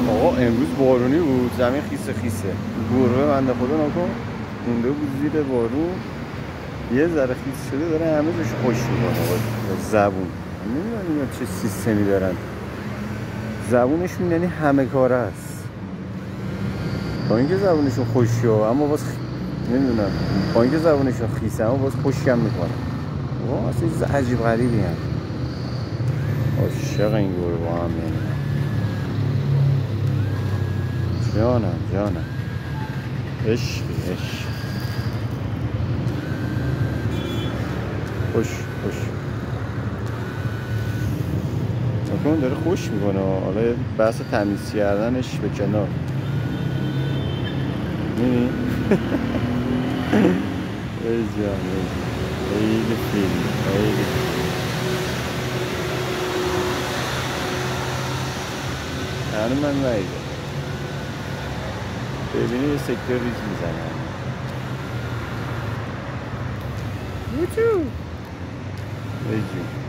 آقا امروز بارونی بود، زمین خیسه خیسه. گربه بنده خدا نکن مونده بود زیر بارون، یه ذره خیس شده داره همه جوش خوش میکنه. آقا زبون نمیدونم اینا چه سیستمی دارن، زبونشون یعنی همه کاره است. با اینکه زبونشون خوشه اما باز نمیدونم، با اینکه زبونشون خیسه اما باز خوشیم میکنه. واقعا اصلا چیز عجیب غریبی هم. عاشق این گربه هم یعنی. جانم عشق خوش نکن داره خوش میکنه. حالا بحث تمیز کردنش به کنار. میبینی؟ ای جان خیلی فیلم خیلی هنو من نایده. ببینی یه سکتر ریز میزنه. ای جون